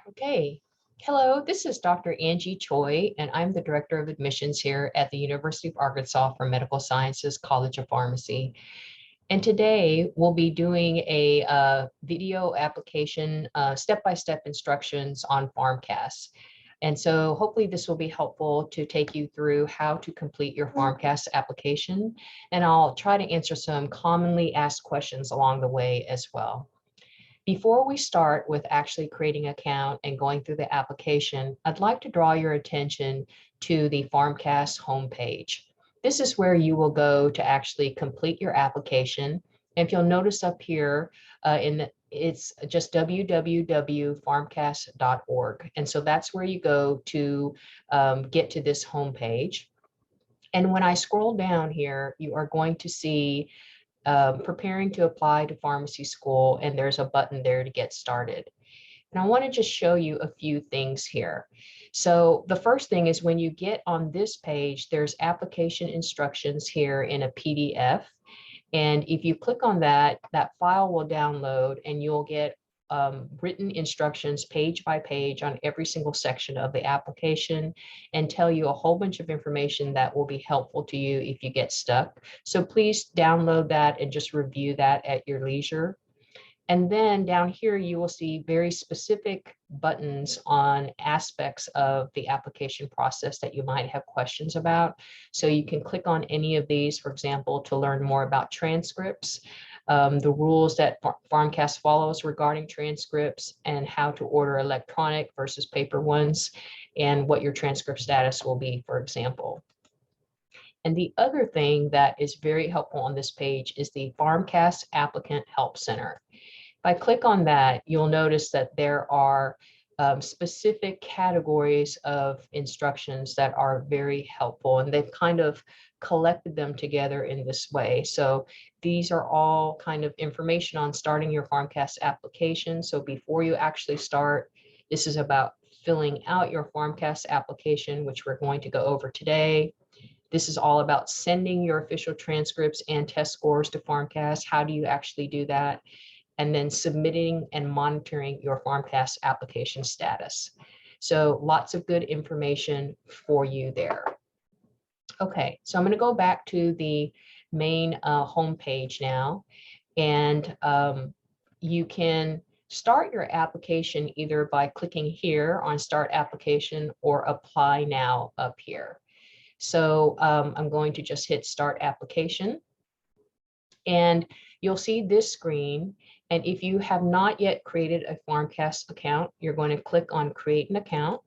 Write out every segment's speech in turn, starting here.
Okay. Hello, this is Dr. Angie Choi, and I'm the Director of Admissions here at the University of Arkansas for Medical Sciences College of Pharmacy. And today we'll be doing a video application, step-by-step instructions on PharmCAS. And so hopefully this will be helpful to take you through how to complete your PharmCAS application. And I'll try to answer some commonly asked questions along the way as well. Before we start with actually creating an account and going through the application, I'd like to draw your attention to the PharmCAS homepage. This is where you will go to actually complete your application. And if you'll notice up here, it's just www.pharmcas.org. And so that's where you go to get to this homepage. And when I scroll down here, you are going to see preparing to apply to pharmacy school, and there's a button there to get started. And I want to just show you a few things here. So the first thing is when you get on this page, there's application instructions here in a PDF. And if you click on that, that file will download and you'll get written instructions page by page on every single section of the application and tell you a whole bunch of information that will be helpful to you if you get stuck. So please download that and just review that at your leisure. And then down here, you will see very specific buttons on aspects of the application process that you might have questions about. So you can click on any of these, for example, to learn more about transcripts, the rules that PharmCAS follows regarding transcripts, and how to order electronic versus paper ones, and what your transcript status will be, for example. And the other thing that is very helpful on this page is the PharmCAS Applicant Help Center. If I click on that, you'll notice that there are specific categories of instructions that are very helpful, and they've kind of collected them together in this way. So these are all kind of information on starting your PharmCAS application. So before you actually start, this is about filling out your PharmCAS application, which we're going to go over today. This is all about sending your official transcripts and test scores to PharmCAS. How do you actually do that? And then submitting and monitoring your PharmCAS application status. So lots of good information for you there. Okay, so I'm going to go back to the main homepage now, and you can start your application either by clicking here on Start Application or Apply Now up here. So I'm going to just hit Start Application, and you'll see this screen. And if you have not yet created a PharmCAS account, you're going to click on Create an Account.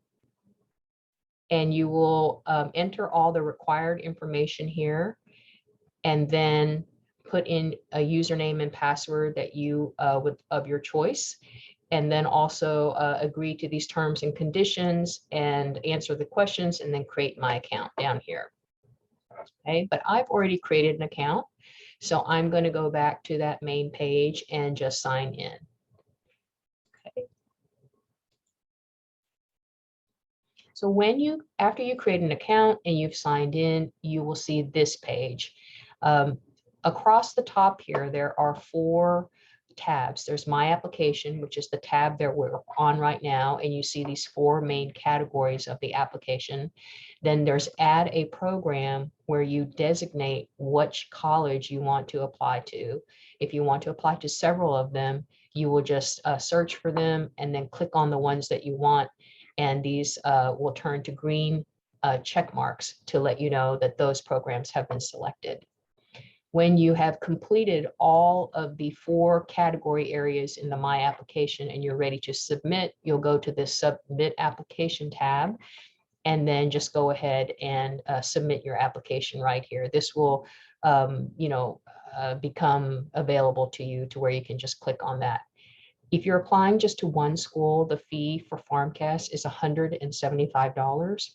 And you will enter all the required information here, and then put in a username and password that you of your choice. And then also agree to these terms and conditions and answer the questions, and then create my account down here. Okay, but I've already created an account. So I'm going to go back to that main page and just sign in. Okay. So after you create an account and you've signed in, you will see this page. Across the top here, there are 4 tabs. There's My Application, which is the tab that we're on right now, and you see these 4 main categories of the application. Then there's Add a Program, where you designate which college you want to apply to. If you want to apply to several of them, you will just search for them and then click on the ones that you want, and these will turn to green check marks to let you know that those programs have been selected. When you have completed all of the 4 category areas in the My Application and you're ready to submit, you'll go to this Submit Application tab, and then just go ahead and submit your application right here. This will, become available to you to where you can just click on that. If you're applying just to one school, the fee for PharmCAS is $175.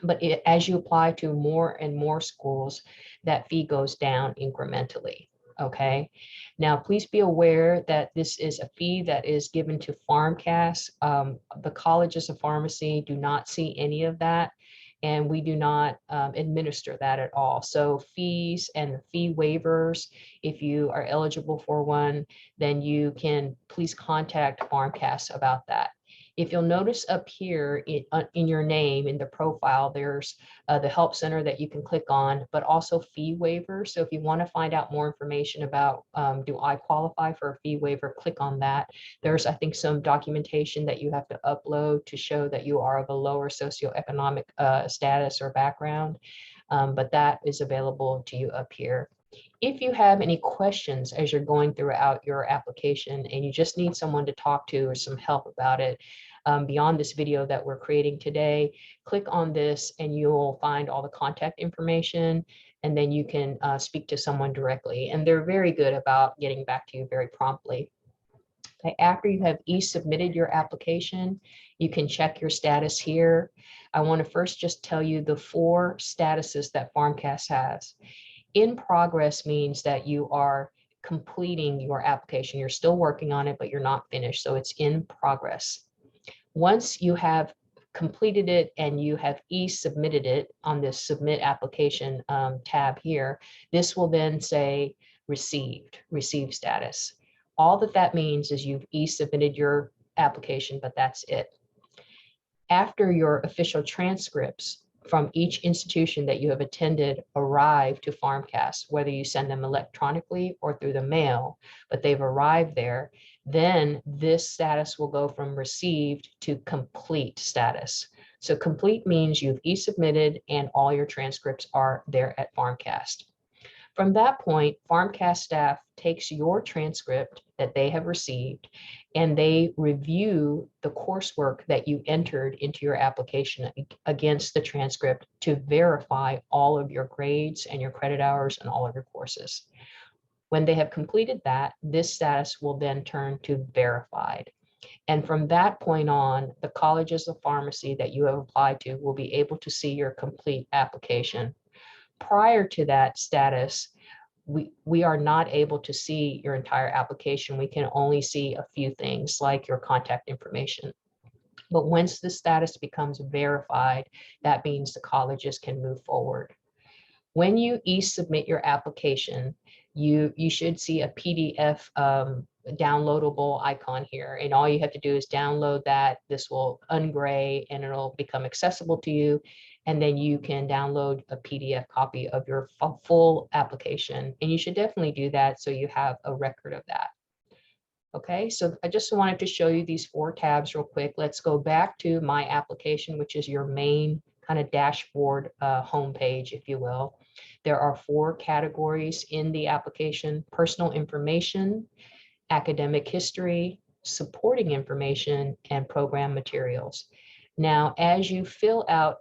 But as you apply to more and more schools, that fee goes down incrementally. Okay. Now, please be aware that this is a fee that is given to PharmCAS. The colleges of pharmacy do not see any of that, and we do not administer that at all. So fees and fee waivers, if you are eligible for one, then you can please contact PharmCAS about that. If you'll notice up here in your name, in the profile, there's the help center that you can click on, but also fee waiver. So if you want to find out more information about, do I qualify for a fee waiver, click on that. There's, I think, some documentation that you have to upload to show that you are of a lower socioeconomic status or background, but that is available to you up here. If you have any questions as you're going throughout your application and you just need someone to talk to or some help about it, beyond this video that we're creating today, click on this and you'll find all the contact information, and then you can speak to someone directly. And they're very good about getting back to you very promptly. Okay, after you have submitted your application, you can check your status here. I want to first just tell you the 4 statuses that PharmCAS has. In progress means that you are completing your application. You're still working on it, but you're not finished. So it's in progress. Once you have completed it and you have submitted it on this submit application tab here, this will then say received status. All that means is you've submitted your application, but that's it. After your official transcripts from each institution that you have attended arrive to PharmCAS, whether you send them electronically or through the mail, but they've arrived there, then this status will go from received to complete status. So complete means you've submitted and all your transcripts are there at PharmCAS. From that point, PharmCAS staff takes your transcript that they have received and they review the coursework that you entered into your application against the transcript to verify all of your grades and your credit hours and all of your courses. When they have completed that, this status will then turn to verified. And from that point on, the colleges of pharmacy that you have applied to will be able to see your complete application. Prior to that status, we are not able to see your entire application. We can only see a few things like your contact information. But once the status becomes verified, that means the colleges can move forward. When you submit your application, you should see a PDF downloadable icon here, and all you have to do is download that. This will ungray and it'll become accessible to you, and then you can download a PDF copy of your full application, and you should definitely do that so you have a record of that. Okay, so I just wanted to show you these 4 tabs real quick. Let's go back to my application, which is your main kind of dashboard homepage, if you will. There are 4 categories in the application: personal information, academic history, supporting information, and program materials. Now, as you fill out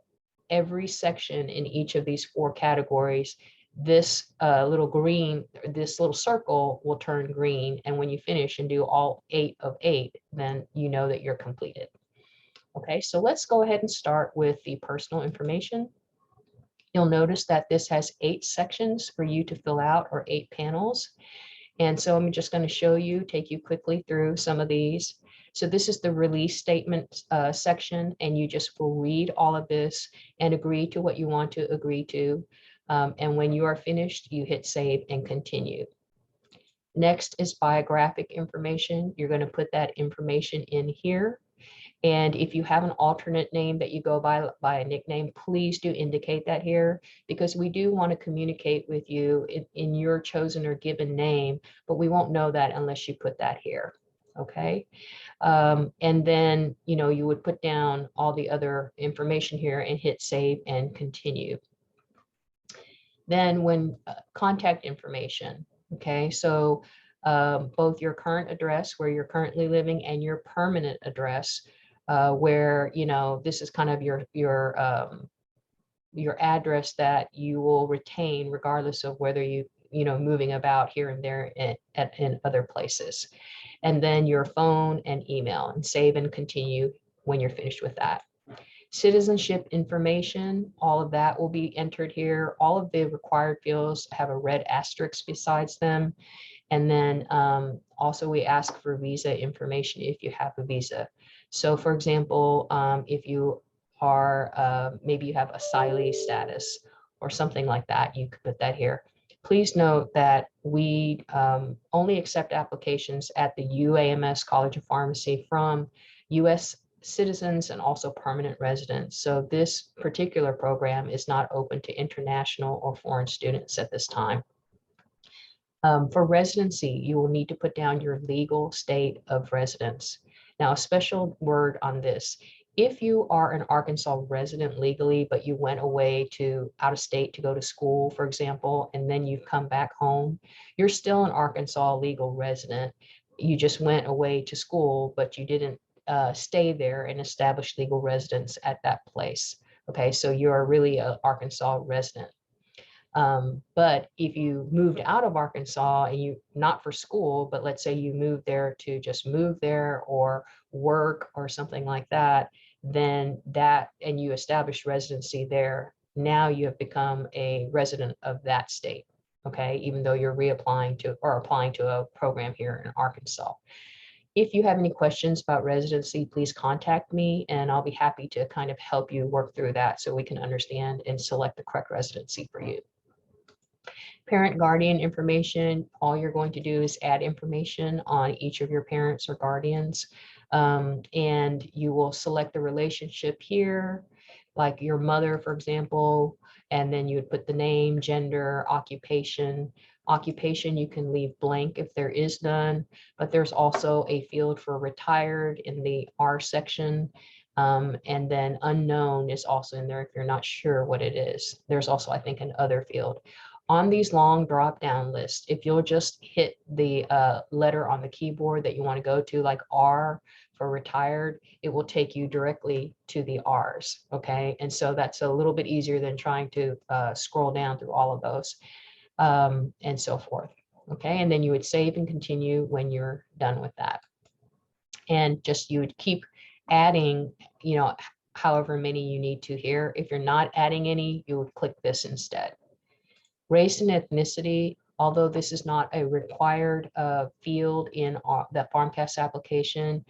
every section in each of these 4 categories, this little circle will turn green. And when you finish and do all 8 of 8, then you know that you're completed. Okay, so let's go ahead and start with the personal information. You'll notice that this has 8 sections for you to fill out, or 8 panels. And so I'm just going to take you quickly through some of these. So this is the release statement section, and you just will read all of this and agree to what you want to agree to. And when you are finished, you hit save and continue. Next is biographic information. You're going to put that information in here. And if you have an alternate name that you go by a nickname, please do indicate that here, because we do want to communicate with you in your chosen or given name, but we won't know that unless you put that here. Okay. And then, you would put down all the other information here and hit save and continue. Then when contact information. Okay. So both your current address where you're currently living and your permanent address, where this is kind of your address that you will retain regardless of whether moving about here and there in other places. And then your phone and email, and save and continue when you're finished with that. Citizenship information, all of that will be entered here. All of the required fields have a red asterisk besides them. And then also we ask for visa information if you have a visa. So for example, if you are, maybe you have asylee status or something like that, you could put that here. Please note that we only accept applications at the UAMS College of Pharmacy from U.S. citizens and also permanent residents. So this particular program is not open to international or foreign students at this time. For residency, you will need to put down your legal state of residence. Now, a special word on this. If you are an Arkansas resident legally, but you went away to out of state to go to school, for example, and then you've come back home, you're still an Arkansas legal resident. You just went away to school, but you didn't stay there and establish legal residence at that place. Okay, so you're really an Arkansas resident. But if you moved out of Arkansas and you, not for school, but let's say you moved there to just move there or work or something like that, then that, and you established residency there, now you have become a resident of that state, okay, even though you're reapplying to or applying to a program here in Arkansas. If you have any questions about residency, please contact me and I'll be happy to kind of help you work through that so we can understand and select the correct residency for you. Parent guardian information, all you're going to do is add information on each of your parents or guardians. And you will select the relationship here, like your mother, for example, and then you would put the name, gender, occupation. Occupation you can leave blank if there is none, but there's also a field for retired in the R section. And then unknown is also in there if you're not sure what it is. There's also, I think, an other field. On these long drop-down lists, if you'll just hit the letter on the keyboard that you want to go to, like R for retired, it will take you directly to the R's, okay? And so that's a little bit easier than trying to scroll down through all of those and so forth, okay? And then you would save and continue when you're done with that. And just you would keep adding, you know, however many you need to here. If you're not adding any, you would click this instead. Race and ethnicity, although this is not a required field in the PharmCAS application,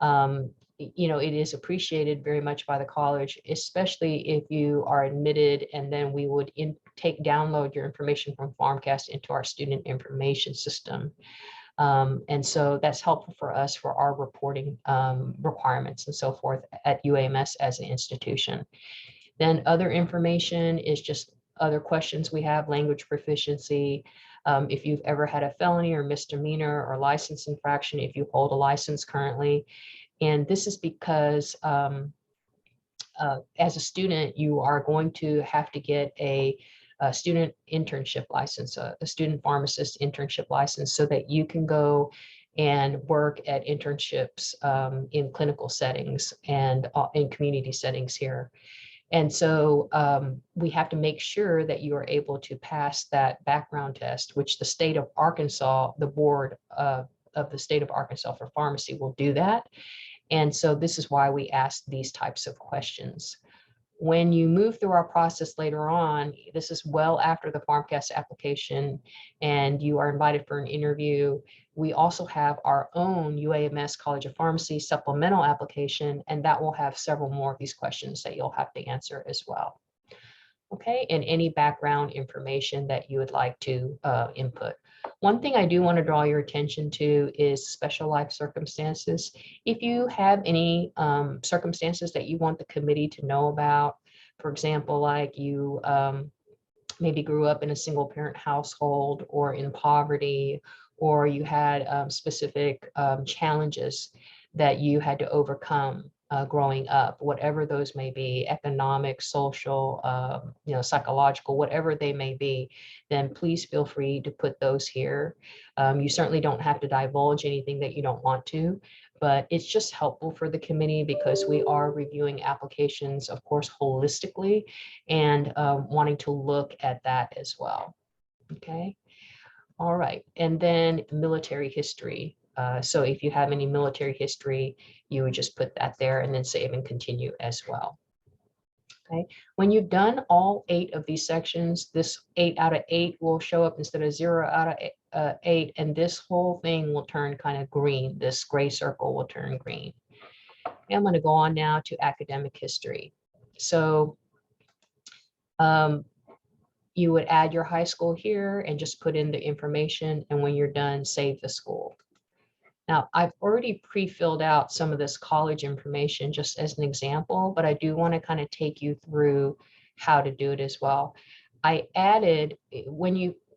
you know, it is appreciated very much by the college, especially if you are admitted, and then we would download your information from PharmCAS into our student information system. And so that's helpful for us for our reporting requirements and so forth at UAMS as an institution. Then other information is just other questions we have, language proficiency, if you've ever had a felony or misdemeanor or license infraction, if you hold a license currently. And this is because as a student, you are going to have to get a student internship license, a student pharmacist internship license, so that you can go and work at internships in clinical settings and in community settings here. And so we have to make sure that you are able to pass that background test, which the state of Arkansas, the board of the state of Arkansas for pharmacy will do that. And so this is why we ask these types of questions. When you move through our process later on, this is well after the PharmCAS application and you are invited for an interview, we also have our own UAMS College of Pharmacy supplemental application, and that will have several more of these questions that you'll have to answer as well. Okay, and any background information that you would like to input. One thing I do want to draw your attention to is special life circumstances. If you have any circumstances that you want the committee to know about, for example, like you maybe grew up in a single parent household or in poverty, or you had specific challenges that you had to overcome growing up, whatever those may be, economic, social, you know, psychological, whatever they may be, then please feel free to put those here. You certainly don't have to divulge anything that you don't want to, but it's just helpful for the committee because we are reviewing applications, of course, holistically and wanting to look at that as well. Okay. All right. And then military history. So if you have any military history, you would just put that there and then save and continue as well. Okay. When you've done all 8 of these sections, this 8 out of 8 will show up instead of 0 out of 8, and this whole thing will turn kind of green. This gray circle will turn green. Okay, I'm going to go on now to academic history. So you would add your high school here and just put in the information, and when you're done, save the school. Now, I've already pre-filled out some of this college information just as an example, but I do want to kind of take you through how to do it as well. I added,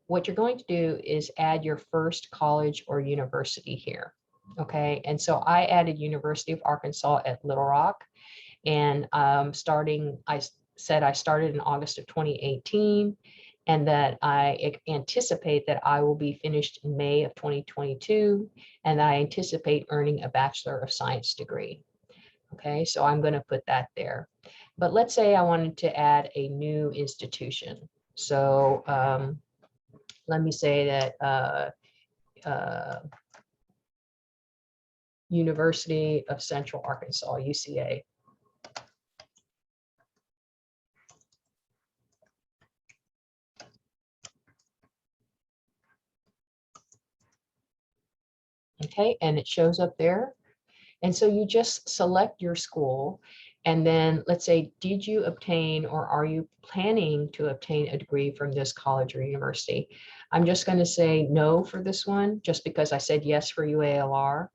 what you're going to do is add your first college or university here. Okay, and so I added University of Arkansas at Little Rock, and I said I started in August of 2018, and that I anticipate that I will be finished in May of 2022, and that I anticipate earning a Bachelor of Science degree. Okay, so I'm going to put that there. But let's say I wanted to add a new institution. So let me say that University of Central Arkansas, UCA. Okay, and it shows up there. And so you just select your school, and then let's say, did you obtain or are you planning to obtain a degree from this college or university? I'm just going to say no for this one, just because I said yes for UALR.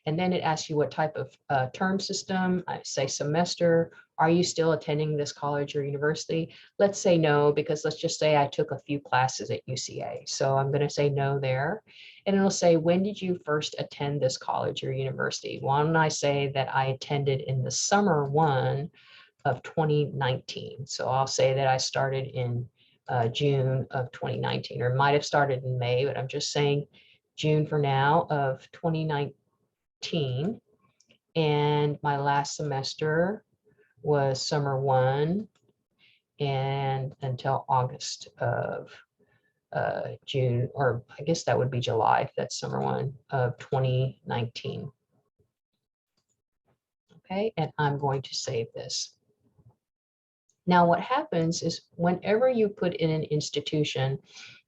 And then it asks you what type of term system. I say semester. Are you still attending this college or university? Let's say no, because let's just say I took a few classes at UCA. So I'm going to say no there. And it'll say, when did you first attend this college or university? Why don't I say that I attended in the summer one of 2019. So I'll say that I started in June of 2019, or might have started in May, but I'm just saying June for now of 2019. And my last semester was summer one, and until August of June, or I guess that would be July, if that's summer one of 2019. Okay, and I'm going to save this. Now, what happens is whenever you put in an institution,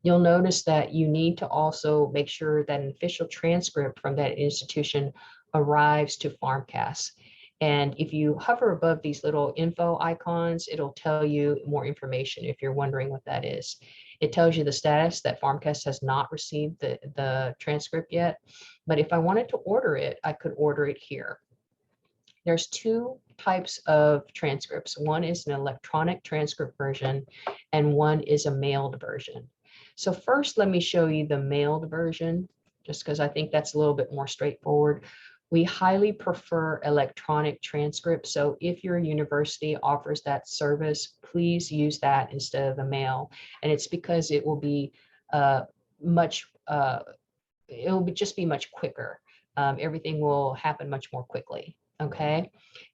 you'll notice that you need to also make sure that an official transcript from that institution arrives to PharmCAS. And if you hover above these little info icons, it'll tell you more information if you're wondering what that is. It tells you the status that PharmCAS has not received the transcript yet. But if I wanted to order it, I could order it here. There's two types of transcripts. One is an electronic transcript version, and one is a mailed version. So first, let me show you the mailed version, just because I think that's a little bit more straightforward. We highly prefer electronic transcripts. So if your university offers that service, please use that instead of the mail. And it's because it will be just be much quicker. Everything will happen much more quickly. Okay.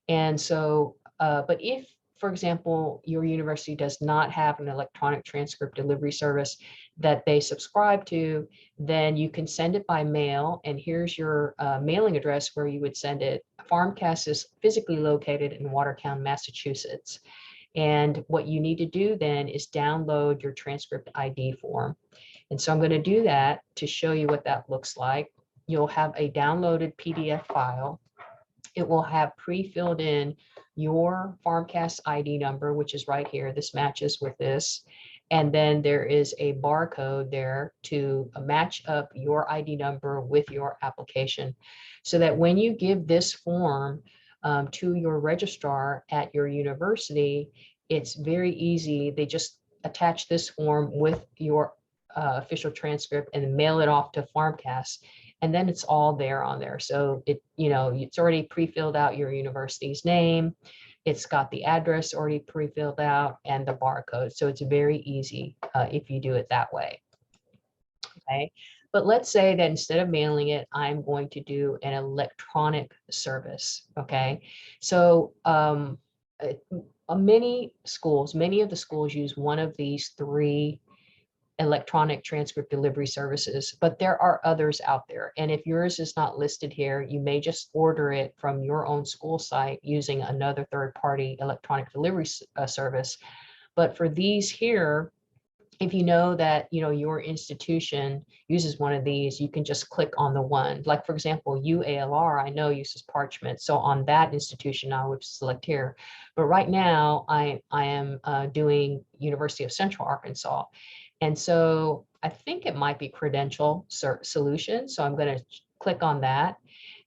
And so, but if, for example, your university does not have an electronic transcript delivery service that they subscribe to, then you can send it by mail. And here's your mailing address where you would send it. PharmCAS is physically located in Watertown, Massachusetts. And what you need to do then is download your Transcript ID form. And so I'm going to do that to show you what that looks like. You'll have a downloaded PDF file. It will have pre-filled in your PharmCAS ID number, which is right here. This matches with this. And then there is a barcode there to match up your ID number with your application, so that when you give this form to your registrar at your university, it's very easy. They just attach this form with your official transcript and mail it off to PharmCAS. And then it's all there on there. So it's already pre-filled out your university's name. It's got the address already pre-filled out and the barcode. So it's very easy if you do it that way. Okay. But let's say that instead of mailing it, I'm going to do an electronic service. Okay. So many of the schools use one of these three electronic transcript delivery services, but there are others out there. And if yours is not listed here, you may just order it from your own school site using another third-party electronic delivery service. But for these here, if you know that your institution uses one of these, you can just click on the one. Like, for example, UALR, I know uses Parchment. So on that institution, I would select here. But right now, I am doing University of Central Arkansas. And so I think it might be Credential Solutions. So I'm going to click on that.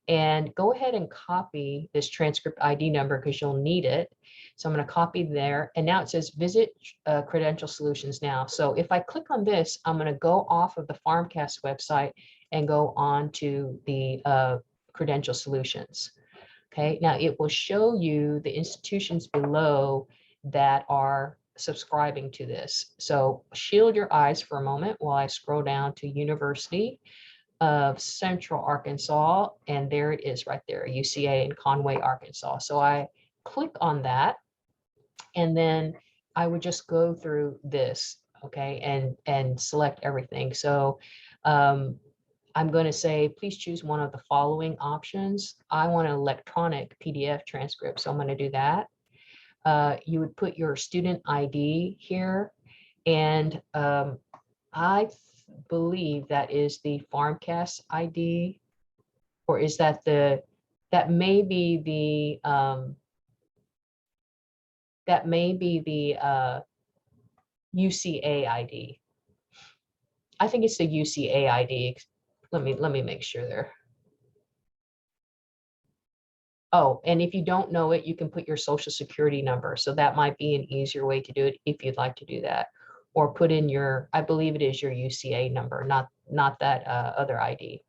and go ahead and copy this transcript ID number because you'll need it. So I'm going to copy there, and now it says visit Credential Solutions now. So if I click on this, I'm going to go off of the PharmCAS website and go on to the Credential Solutions. Okay, now it will show you the institutions below that are subscribing to this. So shield your eyes for a moment while I scroll down to University of Central Arkansas, and there it is right there, UCA in Conway, Arkansas. So I click on that, and then I would just go through this, okay, and select everything. So I'm going to say, please choose one of the following options. I want an electronic PDF transcript, so I'm going to do that. You would put your student ID here, and I believe that is the PharmCAS ID, or is that that may be the UCA ID. I think it's the UCA ID. Let me make sure there. Oh, and if you don't know it, you can put your social security number. So that might be an easier way to do it if you'd like to do that. Or put in your, I believe it is your UCA number, not that other ID.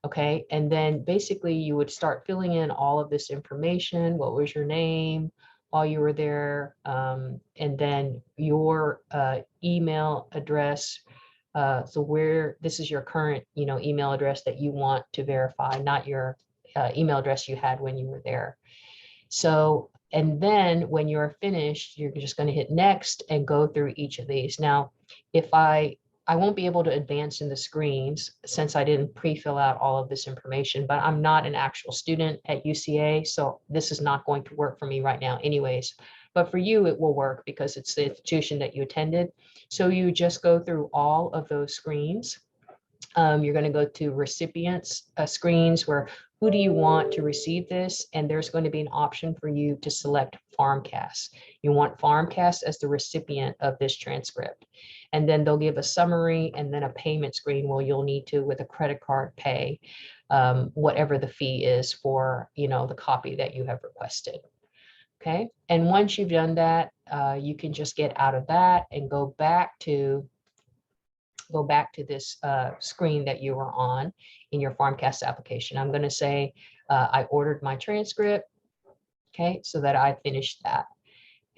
Okay, and then basically you would start filling in all of this information. What was your name while you were there? And then your email address. So where this is your current, email address that you want to verify, not your email address you had when you were there. So, and then when you're finished, you're just going to hit next and go through each of these. Now, if I won't be able to advance in the screens since I didn't pre-fill out all of this information, but I'm not an actual student at UCA, so this is not going to work for me right now anyways. But for you, it will work because it's the institution that you attended. So you just go through all of those screens. You're going to go to recipients screens where who do you want to receive this? And there's going to be an option for you to select PharmCAS. You want PharmCAS as the recipient of this transcript. And then they'll give a summary and then a payment screen where you'll need to, with a credit card, pay whatever the fee is for, the copy that you have requested. Okay. And once you've done that, you can just get out of that and go back to this screen that you were on in your PharmCAS application. I'm going to say I ordered my transcript, okay, so that I finished that.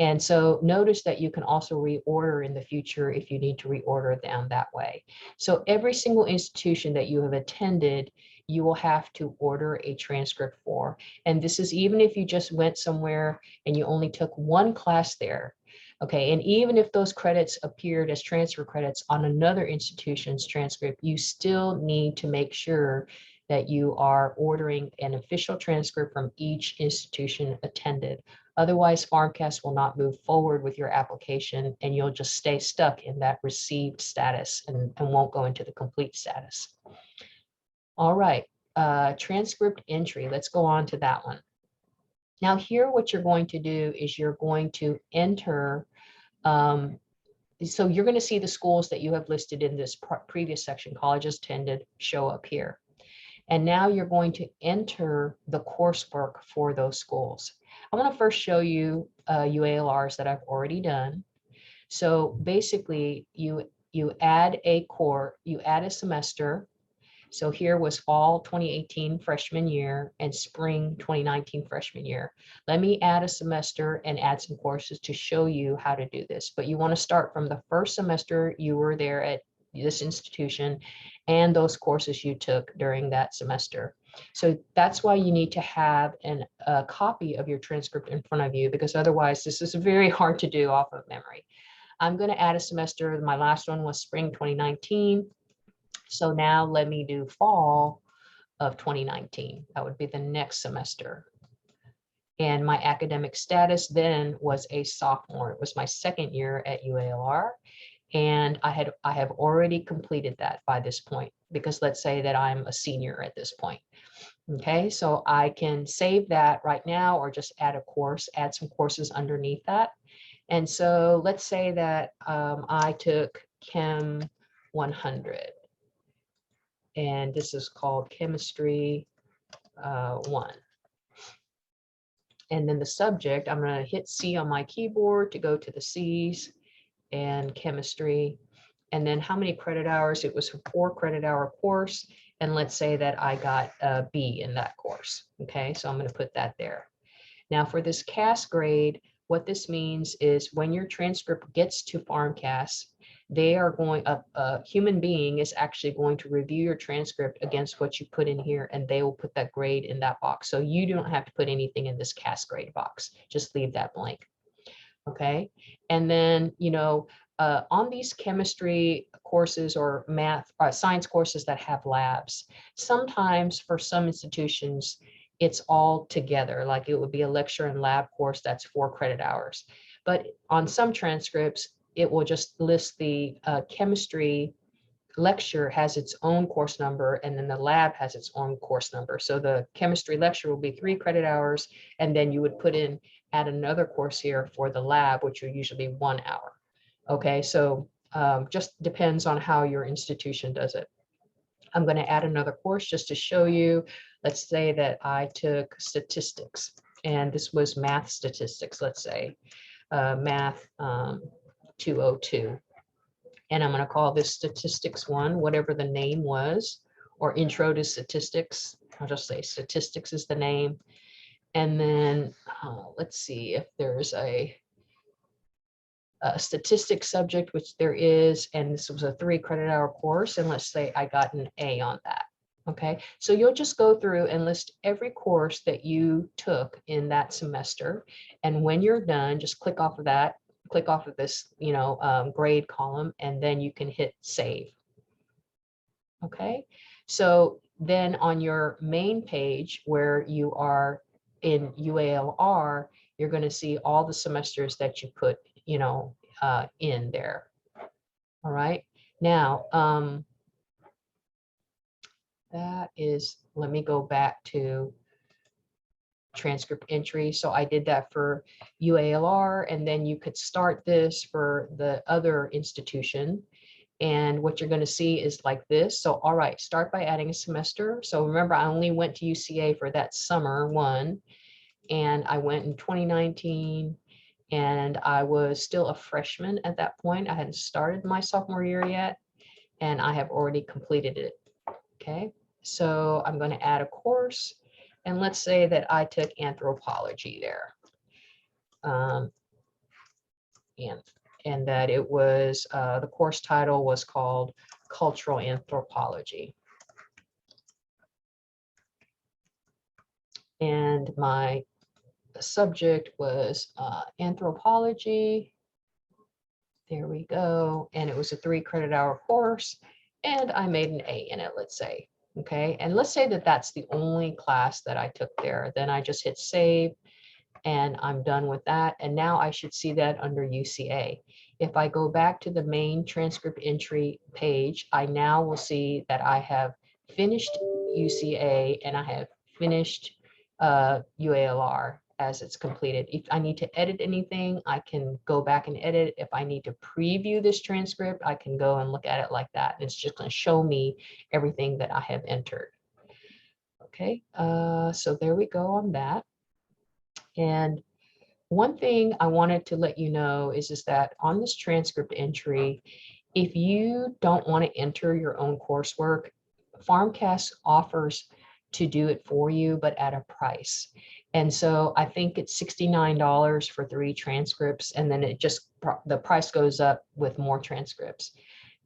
And so notice that you can also reorder in the future if you need to reorder them that way. So every single institution that you have attended, you will have to order a transcript for. And this is even if you just went somewhere and you only took one class there. Okay, and even if those credits appeared as transfer credits on another institution's transcript, you still need to make sure that you are ordering an official transcript from each institution attended. Otherwise, PharmCAS will not move forward with your application and you'll just stay stuck in that received status and won't go into the complete status. All right, transcript entry. Let's go on to that one. Now here, what you're going to do is you're going to enter, so you're going to see the schools that you have listed in this previous section, colleges attended, show up here. And now you're going to enter the coursework for those schools. I want to first show you UALRs that I've already done. So basically, you add a semester. So here was fall 2018 freshman year and spring 2019 freshman year. Let me add a semester and add some courses to show you how to do this. But you want to start from the first semester you were there at this institution and those courses you took during that semester. So that's why you need to have a copy of your transcript in front of you, because otherwise this is very hard to do off of memory. I'm going to add a semester. My last one was spring 2019. So now let me do fall of 2019. That would be the next semester. And my academic status then was a sophomore. It was my second year at UALR. And I have already completed that by this point, because let's say that I'm a senior at this point. Okay, so I can save that right now or just add a course, add some courses underneath that. And so let's say that I took Chem 100. And this is called Chemistry 1. And then the subject, I'm going to hit C on my keyboard to go to the C's and chemistry. And then how many credit hours? It was a 4 credit hour course. And let's say that I got a B in that course. Okay, so I'm going to put that there. Now for this CAS grade, what this means is when your transcript gets to PharmCAS, they are going, a human being is actually going to review your transcript against what you put in here, and they will put that grade in that box. So you don't have to put anything in this CAS grade box. Just leave that blank. Okay. And then, you know, on these chemistry courses or math, science courses that have labs, sometimes for some institutions, it's all together. Like it would be a lecture and lab course that's 4 credit hours. But on some transcripts, it will just list the chemistry lecture has its own course number, and then the lab has its own course number. So the chemistry lecture will be 3 credit hours, and then you would add another course here for the lab, which would usually be 1 hour. Okay, so just depends on how your institution does it. I'm going to add another course just to show you. Let's say that I took statistics, and this was math statistics, let's say, math 202. And I'm going to call this statistics 1, whatever the name was, or intro to statistics. I'll just say statistics is the name. And then let's see if there's a statistics subject, which there is, and this was a 3 credit hour course. And let's say I got an A on that. Okay, so you'll just go through and list every course that you took in that semester. And when you're done, just click off of that. Click off of this, you know, grade column, and then you can hit save. Okay, so then on your main page where you are in UALR, you're going to see all the semesters that you put, you know, in there. All right, now that is, let me go back to transcript entry. So I did that for UALR, and then you could start this for the other institution. And what you're going to see is like this. So, all right, start by adding a semester. So remember, I only went to UCA for that summer 1, and I went in 2019, and I was still a freshman at that point. I hadn't started my sophomore year yet, and I have already completed it. Okay, so I'm going to add a course. And let's say that I took anthropology there. And that it was, the course title was called Cultural Anthropology. And my subject was anthropology. There we go. And it was a 3 credit hour course, and I made an A in it, let's say. Okay, and let's say that that's the only class that I took there. Then I just hit save, and I'm done with that. And now I should see that under UCA. If I go back to the main transcript entry page, I now will see that I have finished UCA and I have finished UALR as it's completed. If I need to edit anything, I can go back and edit. If I need to preview this transcript, I can go and look at it like that. It's just going to show me everything that I have entered. Okay, so there we go on that. And one thing I wanted to let you know is that on this transcript entry, if you don't want to enter your own coursework, PharmCAS offers to do it for you, but at a price. And so I think it's $69 for 3 transcripts, and then it just, the price goes up with more transcripts.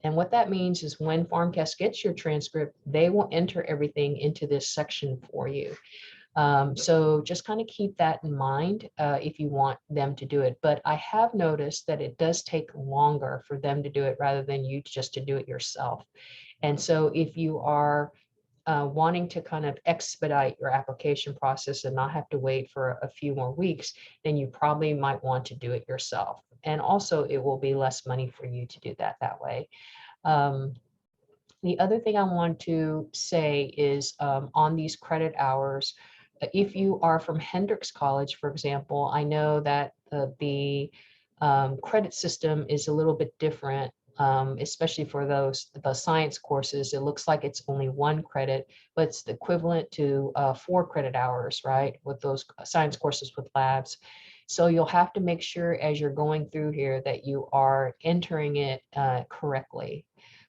And what that means is when PharmCAS gets your transcript, they will enter everything into this section for you. So just kind of keep that in mind if you want them to do it. But I have noticed that it does take longer for them to do it rather than you just to do it yourself. And so if you are wanting to kind of expedite your application process and not have to wait for a few more weeks, then you probably might want to do it yourself. And also it will be less money for you to do that way. The other thing I want to say is on these credit hours, if you are from Hendrix College, for example, I know that the credit system is a little bit different especially for the science courses. It looks like it's only 1 credit, but it's the equivalent to 4 credit hours, right? With those science courses with labs. So you'll have to make sure as you're going through here that you are entering it correctly.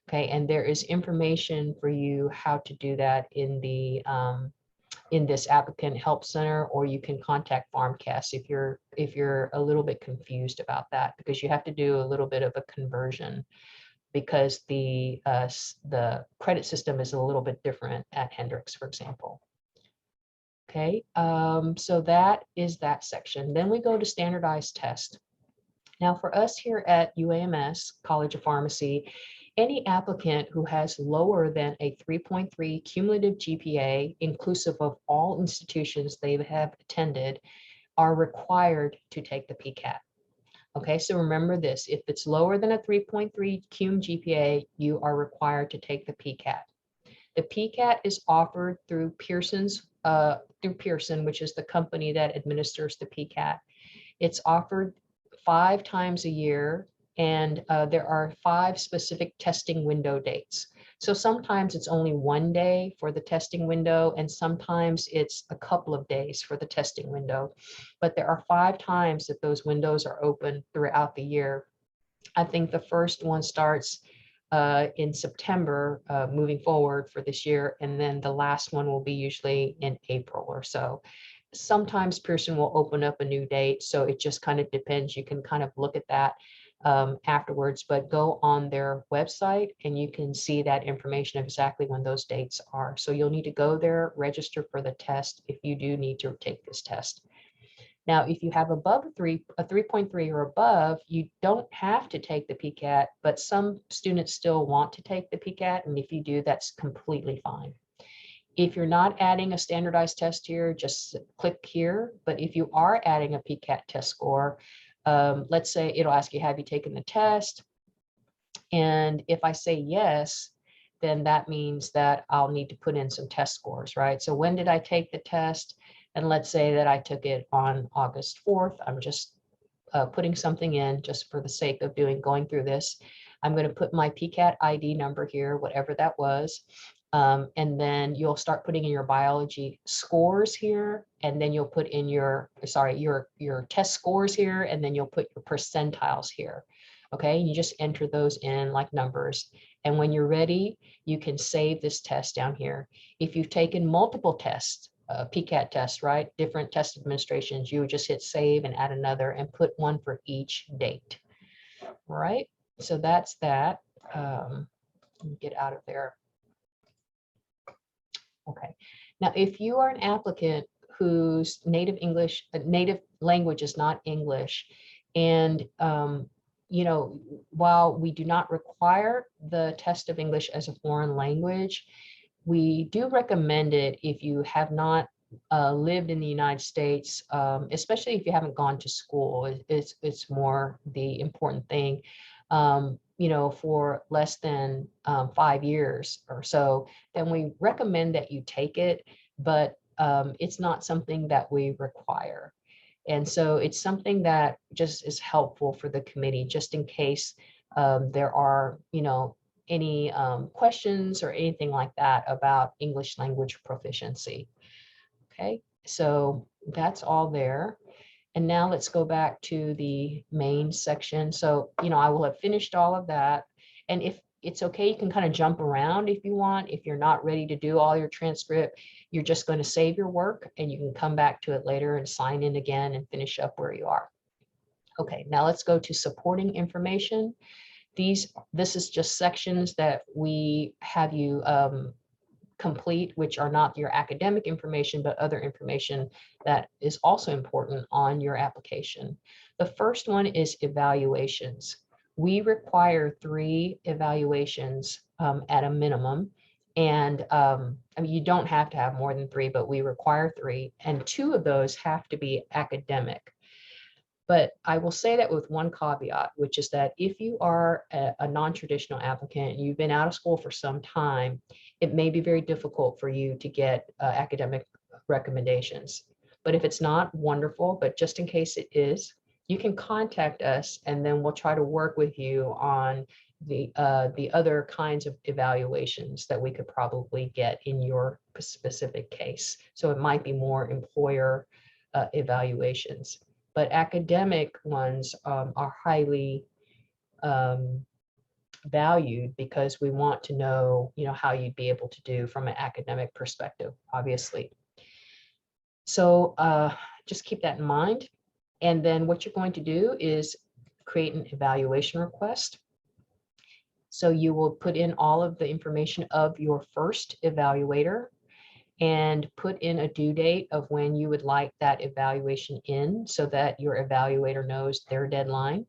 Okay, and there is information for you how to do that in this applicant help center, or you can contact PharmCAS if you're a little bit confused about that, because you have to do a little bit of a conversion because the credit system is a little bit different at Hendrix, for example. Okay, so that is that section. Then we go to standardized test. Now for us here at UAMS, College of Pharmacy, any applicant who has lower than a 3.3 cumulative GPA, inclusive of all institutions they have attended, are required to take the PCAT. Okay, so remember this, if it's lower than a 3.3 cum GPA, you are required to take the PCAT. The PCAT is offered through Pearson, which is the company that administers the PCAT. It's offered 5 times a year, and there are 5 specific testing window dates. So sometimes it's only 1 day for the testing window, and sometimes it's a couple of days for the testing window. But there are 5 times that those windows are open throughout the year. I think the first one starts in September moving forward for this year, and then the last one will be usually in April or so. Sometimes Pearson will open up a new date, so it just kind of depends. You can kind of look at that afterwards, but go on their website and you can see that information of exactly when those dates are. So you'll need to go there, register for the test if you do need to take this test. Now, if you have above a 3.3 or above, you don't have to take the PCAT, but some students still want to take the PCAT, and if you do, that's completely fine. If you're not adding a standardized test here, just click here. But if you are adding a PCAT test score, let's say it'll ask you, have you taken the test? And if I say yes, then that means that I'll need to put in some test scores, right? So when did I take the test? And let's say that I took it on August 4th. I'm just putting something in just for the sake of going through this. I'm going to put my PCAT ID number here, whatever that was. And then you'll start putting in your biology scores here, and then you'll put in your test scores here, and then you'll put your percentiles here. Okay, and you just enter those in like numbers. And when you're ready, you can save this test down here. If you've taken multiple tests, PCAT tests, right, different test administrations, you would just hit save and add another and put one for each date. All right, so that's that. Let me get out of there. Okay, now if you are an applicant whose native language is not English, and you know, while we do not require the test of English as a foreign language, we do recommend it if you have not lived in the United States, especially if you haven't gone to school. It's more the important thing. You know, for less than 5 years or so, then we recommend that you take it, but it's not something that we require. And so it's something that just is helpful for the committee, just in case there are, you know, any questions or anything like that about English language proficiency. Okay, so that's all there. And now let's go back to the main section. So, you know, I will have finished all of that. And if it's okay, you can kind of jump around if you want. If you're not ready to do all your transcript, you're just going to save your work and you can come back to it later and sign in again and finish up where you are. Okay, now let's go to supporting information. This is just sections that we have you complete, which are not your academic information, but other information that is also important on your application. The first one is evaluations. We require 3 evaluations at a minimum. And I mean, you don't have to have more than 3, but we require 3. And 2 of those have to be academic. But I will say that with one caveat, which is that if you are a non-traditional applicant, you've been out of school for some time, it may be very difficult for you to get academic recommendations. But if it's not, wonderful, but just in case it is, you can contact us and then we'll try to work with you on the other kinds of evaluations that we could probably get in your specific case. So it might be more employer evaluations, but academic ones are highly valued because we want to know, how you'd be able to do from an academic perspective, obviously. So just keep that in mind. And then what you're going to do is create an evaluation request. So you will put in all of the information of your first evaluator and put in a due date of when you would like that evaluation in so that your evaluator knows their deadline.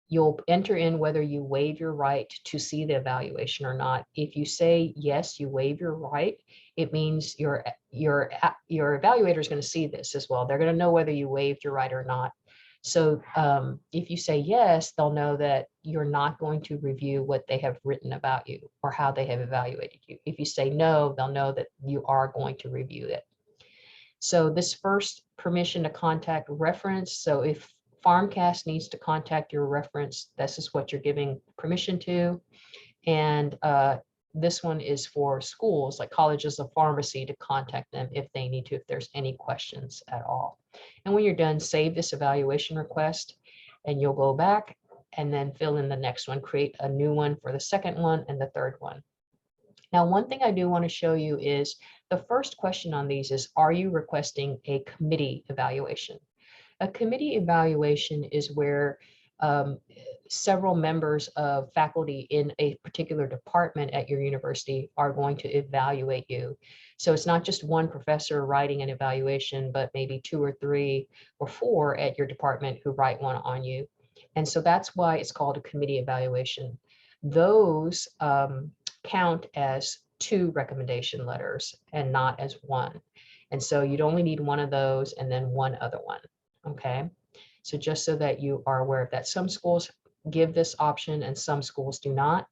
You'll enter in whether you waive your right to see the evaluation or not. If you say yes, you waive your right, it means your evaluator is going to see this as well. They're going to know whether you waived your right or not. So if you say yes, they'll know that you're not going to review what they have written about you or how they have evaluated you. If you say no, they'll know that you are going to review it. So this first permission to contact reference. So if PharmCAS needs to contact your reference, this is what you're giving permission to. And this one is for schools like colleges of pharmacy to contact them if they need to, if there's any questions at all. And when you're done, save this evaluation request and you'll go back and then fill in the next one, create a new one for the second one and the third one. Now, one thing I do want to show you is the first question on these is, are you requesting a committee evaluation? A committee evaluation is where several members of faculty in a particular department at your university are going to evaluate you. So it's not just one professor writing an evaluation, but maybe 2 or 3 or 4 at your department who write one on you. And so that's why it's called a committee evaluation. Those count as 2 recommendation letters and not as 1. And so you'd only need 1 of those and then 1 other one. Okay, so just so that you are aware of that, some schools give this option and some schools do not.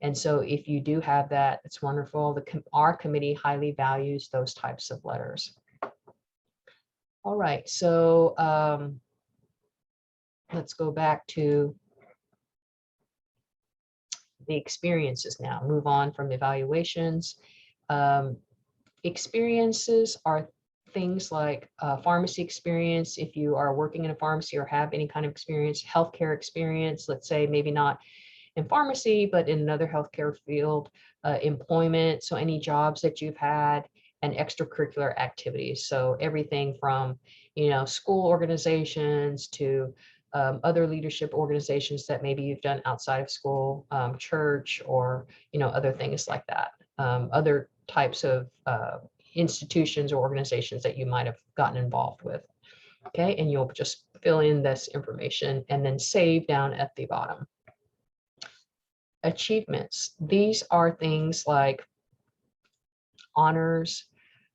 And so if you do have that, it's wonderful. Our committee highly values those types of letters. All right, so let's go back to the experiences now. Move on from evaluations. Experiences are things like pharmacy experience, if you are working in a pharmacy or have any kind of experience, healthcare experience, let's say maybe not in pharmacy, but in another healthcare field, employment, so any jobs that you've had, and extracurricular activities. So everything from, school organizations to other leadership organizations that maybe you've done outside of school, church, or, other things like that. Other types of institutions or organizations that you might have gotten involved with. Okay, and you'll just fill in this information and then save down at the bottom. Achievements. These are things like honors.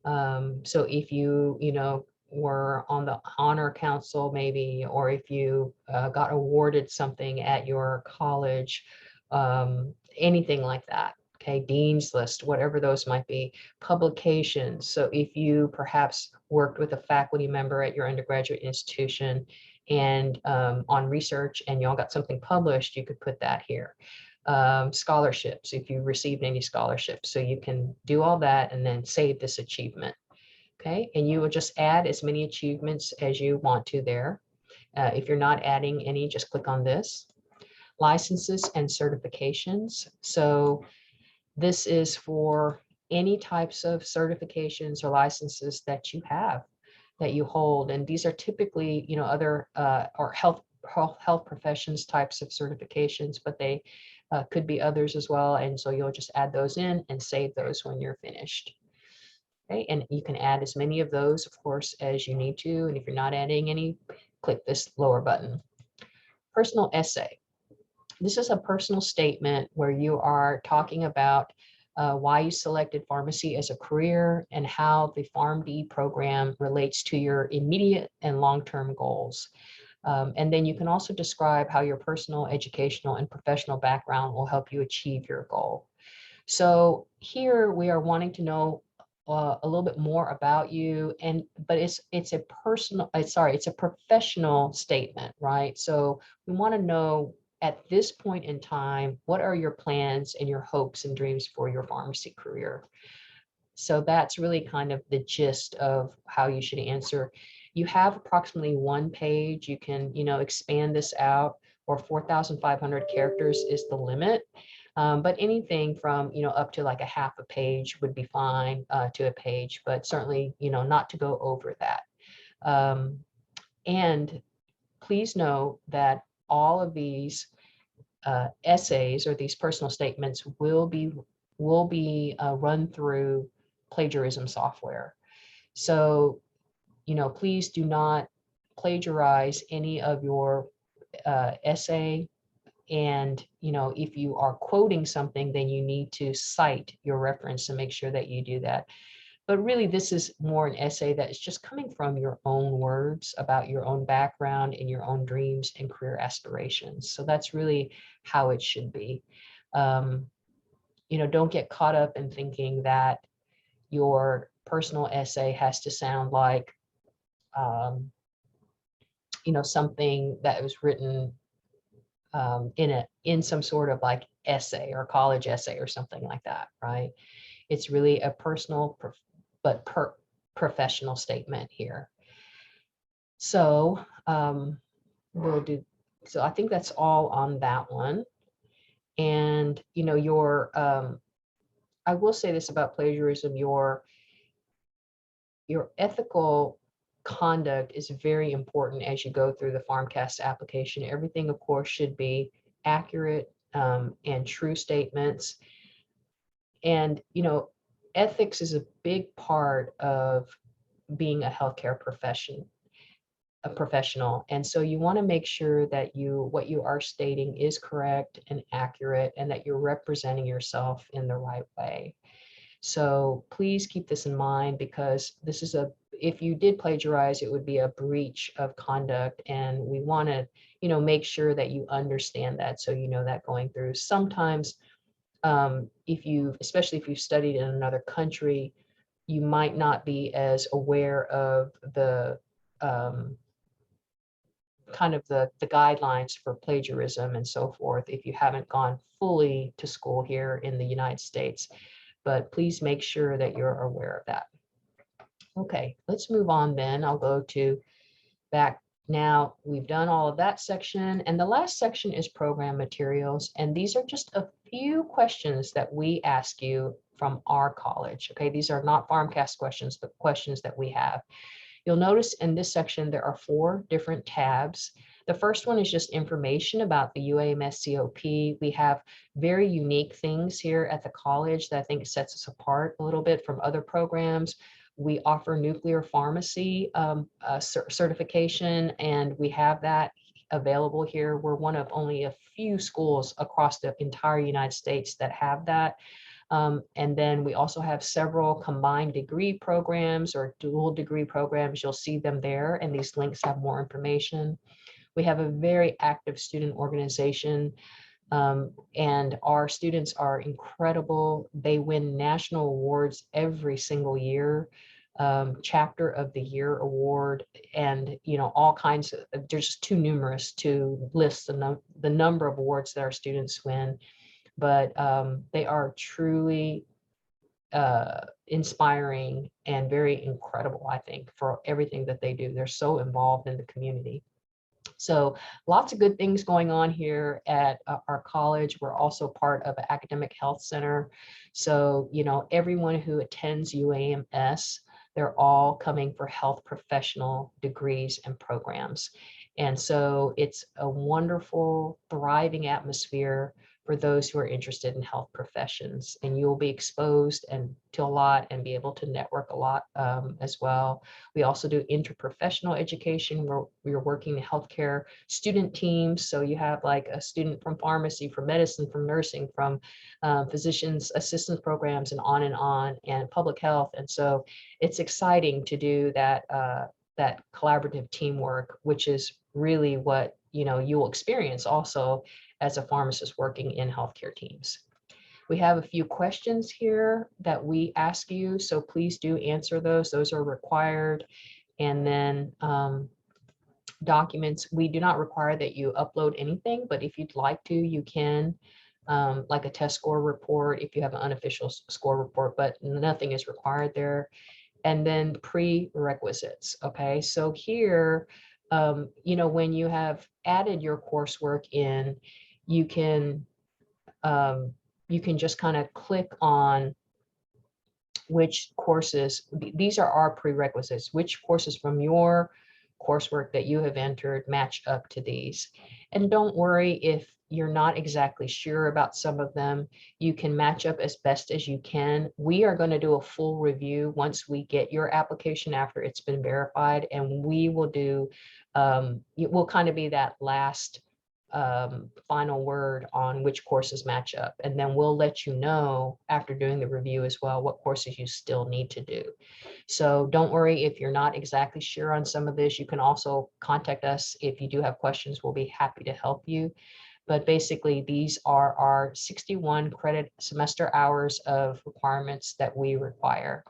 So if you, were on the honor council maybe, or if you got awarded something at your college, anything like that. Okay, dean's list, whatever those might be, publications. So if you perhaps worked with a faculty member at your undergraduate institution and on research and y'all got something published, you could put that here. Scholarships, if you received any scholarships. So you can do all that and then save this achievement. Okay, and you will just add as many achievements as you want to there. If you're not adding any, just click on this. Licenses and certifications. So this is for any types of certifications or licenses that you have, that you hold. And these are typically, other or health professions types of certifications, but they could be others as well. And so you'll just add those in and save those when you're finished. Okay, and you can add as many of those, of course, as you need to. And if you're not adding any, click this lower button. Personal essay. This is a personal statement where you are talking about why you selected pharmacy as a career and how the PharmD program relates to your immediate and long-term goals. And then you can also describe how your personal, educational, and professional background will help you achieve your goal. So here we are wanting to know a little bit more about you, but it's a professional statement, right? So we want to know at this point in time, what are your plans and your hopes and dreams for your pharmacy career? So that's really kind of the gist of how you should answer. You have approximately 1 page. You can, expand this out, or 4,500 characters is the limit. But anything from, up to like a half a page would be fine, to a page, but certainly, not to go over that. And please know that all of these essays or these personal statements will be run through plagiarism software. So, please do not plagiarize any of your essay. And, if you are quoting something, then you need to cite your reference and make sure that you do that. But really, this is more an essay that is just coming from your own words about your own background and your own dreams and career aspirations. So that's really how it should be. Don't get caught up in thinking that your personal essay has to sound like, something that was written in some sort of like essay or college essay or something like that, right? It's really a personal but professional statement here. So we'll do. So I think that's all on that one. And I will say this about plagiarism: your ethical conduct is very important as you go through the PharmCAS application. Everything, of course, should be accurate and true statements. And, ethics is a big part of being a healthcare professional. And so you want to make sure that what you are stating is correct and accurate, and that you're representing yourself in the right way. So please keep this in mind, because this is if you did plagiarize, it would be a breach of conduct, and we want to, make sure that you understand that, so you know that going through. Sometimes, especially if you've studied in another country, you might not be as aware of the kind of the guidelines for plagiarism and so forth if you haven't gone fully to school here in the United States. But please make sure that you're aware of that. Okay, let's move on then. I'll go to back now. We've done all of that section, and the last section is program materials. And these are just a few questions that we ask you from our college. Okay, these are not PharmCAS questions, but questions that we have. You'll notice in this section there are 4 different tabs. The first one is just information about the UAMS COP. We have very unique things here at the college that I think sets us apart a little bit from other programs. We offer nuclear pharmacy certification, and we have that available here. We're one of only a few schools across the entire United States that have that. And then we also have several combined degree programs or dual degree programs. You'll see them there, and these links have more information. We have a very active student organization, and our students are incredible. They win national awards every single year, Chapter of the Year award, and all kinds of. There's just too numerous to list the number of awards that our students win, but they are truly inspiring and very incredible, I think, for everything that they do. They're so involved in the community. So lots of good things going on here at our college. We're also part of an academic health center. So, everyone who attends UAMS, they're all coming for health professional degrees and programs. And so it's a wonderful, thriving atmosphere for those who are interested in health professions, and you'll be exposed to a lot and be able to network a lot as well. We also do interprofessional education, where we're working in healthcare student teams. So you have like a student from pharmacy, from medicine, from nursing, from physicians assistance programs, and public health. And so it's exciting to do that collaborative teamwork, which is really what you'll experience also as a pharmacist working in healthcare teams. We have a few questions here that we ask you, so please do answer those. Those are required. And then documents. We do not require that you upload anything, but if you'd like to, you can, like a test score report if you have an unofficial score report, but nothing is required there. And then prerequisites. Okay, so here, when you have added your coursework in, you can just kind of click on which courses, these are our prerequisites, which courses from your coursework that you have entered match up to these. And don't worry if you're not exactly sure about some of them, you can match up as best as you can. We are going to do a full review once we get your application after it's been verified, and we will do, it will kind of be that last final word on which courses match up. And then we'll let you know after doing the review as well what courses you still need to do. So don't worry if you're not exactly sure on some of this. You can also contact us if you do have questions. We'll be happy to help you. But basically, these are our 61 credit semester hours of requirements that we require.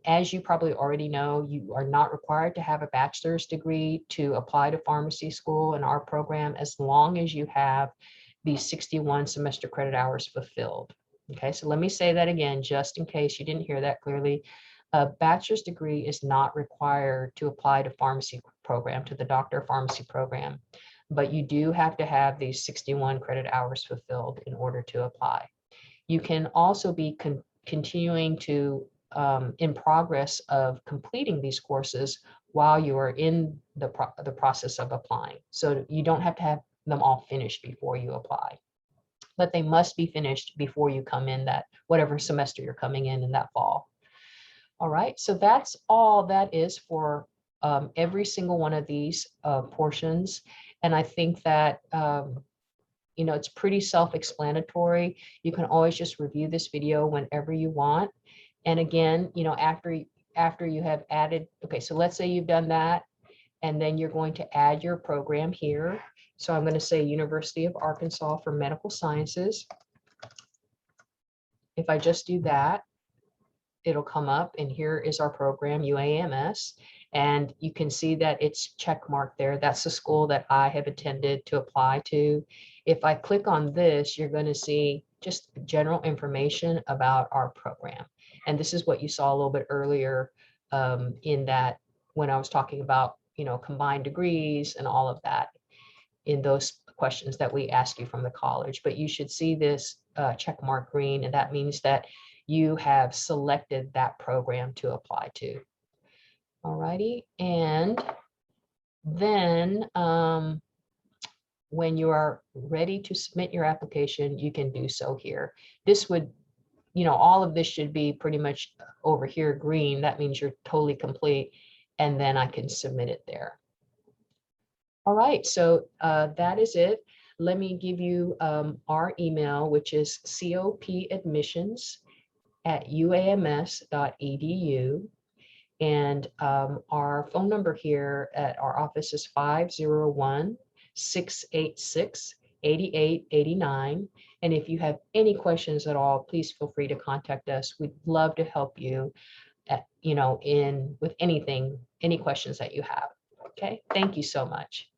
As you probably already know, you are not required to have a bachelor's degree to apply to pharmacy school in our program, as long as you have these 61 semester credit hours fulfilled. Okay, so let me say that again, just in case you didn't hear that clearly. A bachelor's degree is not required to apply to pharmacy program, to the doctor of pharmacy program, but you do have to have these 61 credit hours fulfilled in order to apply. You can also be continuing to in progress of completing these courses while you are in the process of applying. So you don't have to have them all finished before you apply, but they must be finished before you come in that, whatever semester you're coming in that fall. All right, so that's all that is for every single one of these portions. And I think that, it's pretty self-explanatory. You can always just review this video whenever you want. And again, after you have added, okay, so let's say you've done that, and then you're going to add your program here. So I'm going to say University of Arkansas for Medical Sciences. If I just do that, it'll come up, and here is our program, UAMS. And you can see that it's check marked there. That's the school that I have attended to apply to. If I click on this, you're going to see just general information about our program. And this is what you saw a little bit earlier in that when I was talking about, combined degrees and all of that in those questions that we ask you from the college. But you should see this check mark green, and that means that you have selected that program to apply to. All righty, and then when you are ready to submit your application, you can do so here. This would, all of this should be pretty much over here green. That means you're totally complete, and then I can submit it there. All right, so that is it. Let me give you our email, which is copadmissions@uams.edu. And our phone number here at our office is 501-686-8889. And if you have any questions at all, please feel free to contact us. We'd love to help you with anything, any questions that you have. Okay, thank you so much.